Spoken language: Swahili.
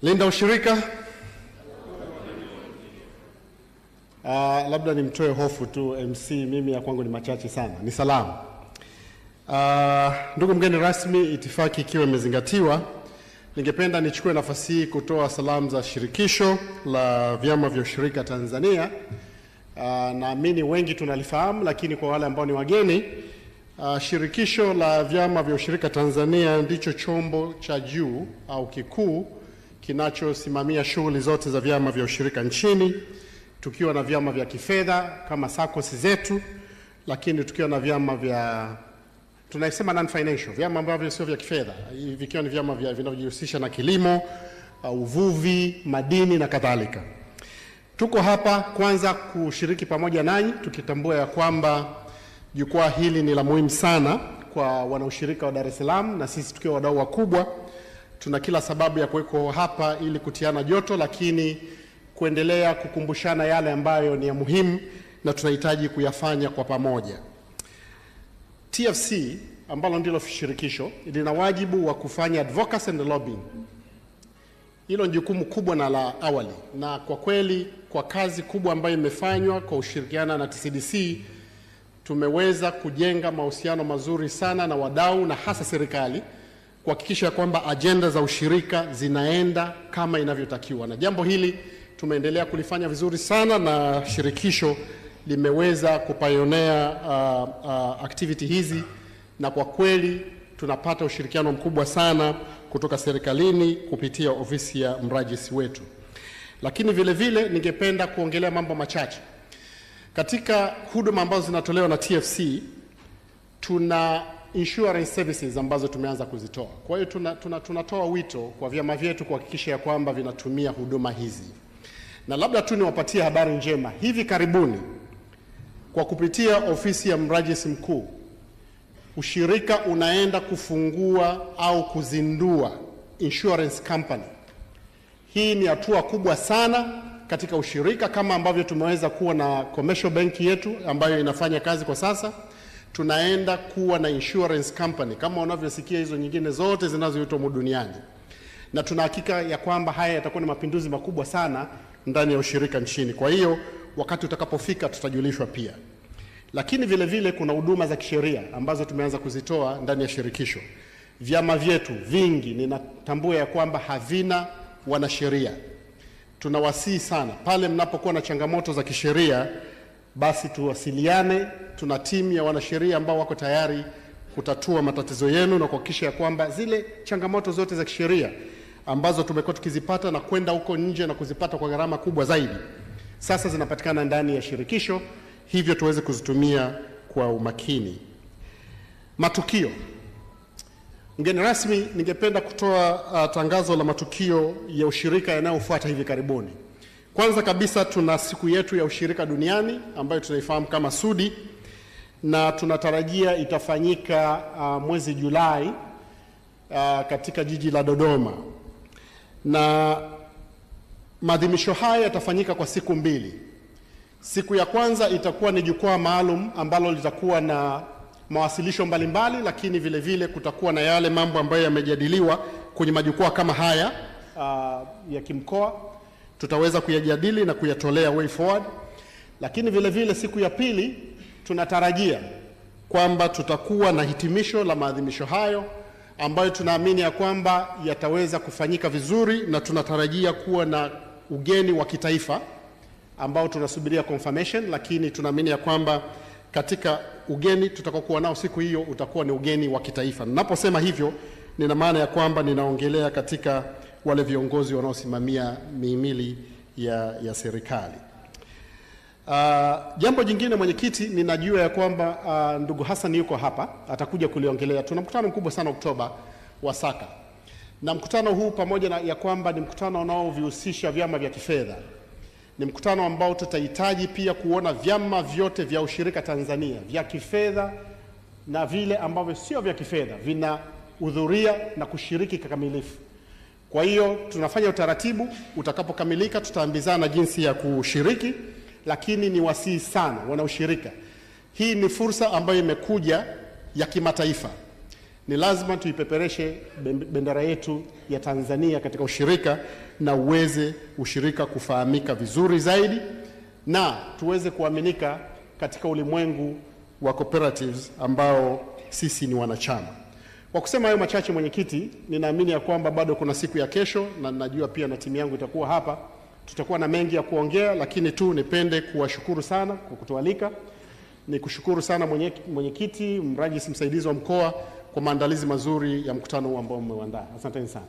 Linda ushirika. Labda nimtoe hofu tu MC, mimi ya kwangu ni machache sana. Ni salamu. Ndugu mgeni rasmi, itifaki ikiwa imezingatiwa, ningependa nichukue nafasi hii kutoa salamu za shirikisho la vyama vya ushirika Tanzania. Naamini wengi tunalifahamu, lakini kwa wale ambao ni wageni, shirikisho la vyama vya ushirika Tanzania ndicho chombo cha juu au kikuu kinachosimamia shughuli zote za vyama vya ushirika nchini, tukiwa na vyama vya kifedha kama SACCOS zetu, lakini tukiwa na vyama vya tunasema non financial, vyama ambavyo sio vya kifedha, vikiwa ni vyama vinavyojihusisha na kilimo, uvuvi, madini na kadhalika. Tuko hapa kwanza kushiriki pamoja nanyi, tukitambua ya kwamba jukwaa hili ni la muhimu sana kwa wanaushirika wa Dar es Salaam, na sisi tukiwa wadau wakubwa tuna kila sababu ya kuweko hapa ili kutiana joto, lakini kuendelea kukumbushana yale ambayo ni ya muhimu na tunahitaji kuyafanya kwa pamoja. TFC ambalo ndilo shirikisho lina wajibu wa kufanya advocacy and lobbying. Hilo ni jukumu kubwa na la awali, na kwa kweli kwa kazi kubwa ambayo imefanywa kwa ushirikiana na TCDC tumeweza kujenga mahusiano mazuri sana na wadau na hasa serikali kuhakikisha kwamba ajenda za ushirika zinaenda kama inavyotakiwa, na jambo hili tumeendelea kulifanya vizuri sana, na shirikisho limeweza kupionea activity hizi, na kwa kweli tunapata ushirikiano mkubwa sana kutoka serikalini kupitia ofisi ya mrajisi wetu. Lakini vile vile ningependa kuongelea mambo machache. Katika huduma ambazo zinatolewa na TFC, tuna insurance services ambazo tumeanza kuzitoa. Kwa hiyo tunatoa wito kwa vyama vyetu kuhakikisha ya kwamba vinatumia huduma hizi. Na labda tu niwapatie habari njema. Hivi karibuni kwa kupitia ofisi ya mrajisi mkuu, ushirika unaenda kufungua au kuzindua insurance company. Hii ni hatua kubwa sana katika ushirika, kama ambavyo tumeweza kuwa na commercial bank yetu ambayo inafanya kazi kwa sasa. Tunaenda kuwa na insurance company kama unavyosikia hizo nyingine zote zinazoitwa duniani, na tunahakika ya kwamba haya yatakuwa ni mapinduzi makubwa sana ndani ya ushirika nchini. Kwa hiyo wakati utakapofika tutajulishwa pia. Lakini vile vile kuna huduma za kisheria ambazo tumeanza kuzitoa ndani ya shirikisho. Vyama vyetu vingi ninatambua ya kwamba havina wanasheria. Tunawasihi sana pale mnapokuwa na changamoto za kisheria, basi tuwasiliane. Tuna timu ya wanasheria ambao wako tayari kutatua matatizo yenu na kuhakikisha ya kwamba zile changamoto zote za kisheria ambazo tumekuwa tukizipata na kwenda huko nje na kuzipata kwa gharama kubwa zaidi, sasa zinapatikana ndani ya shirikisho, hivyo tuweze kuzitumia kwa umakini. Matukio. Mgeni rasmi, ningependa kutoa tangazo la matukio ya ushirika yanayofuata hivi karibuni. Kwanza kabisa tuna siku yetu ya ushirika duniani ambayo tunaifahamu kama SUDI, na tunatarajia itafanyika mwezi Julai katika jiji la Dodoma. Na maadhimisho haya yatafanyika kwa siku mbili. Siku ya kwanza itakuwa ni jukwaa maalum ambalo litakuwa na mawasilisho mbalimbali, lakini vile vile kutakuwa na yale mambo ambayo yamejadiliwa kwenye majukwaa kama haya ya kimkoa, tutaweza kuyajadili na kuyatolea way forward. Lakini vile vile siku ya pili tunatarajia kwamba tutakuwa na hitimisho la maadhimisho hayo ambayo tunaamini ya kwamba yataweza kufanyika vizuri, na tunatarajia kuwa na ugeni wa kitaifa ambao tunasubiria confirmation, lakini tunaamini ya kwamba katika ugeni tutakokuwa nao siku hiyo utakuwa ni ugeni wa kitaifa. Ninaposema hivyo nina maana ya kwamba ninaongelea katika wale viongozi wanaosimamia mihimili ya serikali. Jambo jingine, mwenyekiti, ninajua ya kwamba ndugu Hassan yuko hapa, atakuja kuliongelea. Tuna mkutano mkubwa sana Oktoba wa SACA, na mkutano huu pamoja na ya kwamba ni mkutano unaovihusisha vyama vya kifedha, ni mkutano ambao tutahitaji pia kuona vyama vyote vya ushirika Tanzania vya kifedha na vile ambavyo sio vya kifedha vinahudhuria na kushiriki kikamilifu. Kwa hiyo tunafanya utaratibu, utakapokamilika tutaambizana jinsi ya kushiriki, lakini ni wasihi sana wanaushirika. Hii ni fursa ambayo imekuja ya kimataifa, Ni lazima tuipepereshe bendera yetu ya Tanzania katika ushirika, na ushirika kufahamika vizuri zaidi, na tuweze kuaminika katika ulimwengu wa cooperatives ambao sisi ni wanachama. Kwa kusema hayo machache, mwenyekiti, ninaamini ya kwamba bado kuna siku ya kesho, na najua pia na timu yangu itakuwa hapa. Tutakuwa na mengi ya kuongea, lakini tu nipende kuwashukuru sana kwa kutualika. Nikushukuru sana mwenyekiti, mrajisi msaidizi wa mkoa kwa maandalizi mazuri ya mkutano huu ambao mmeuandaa. Asanteni sana.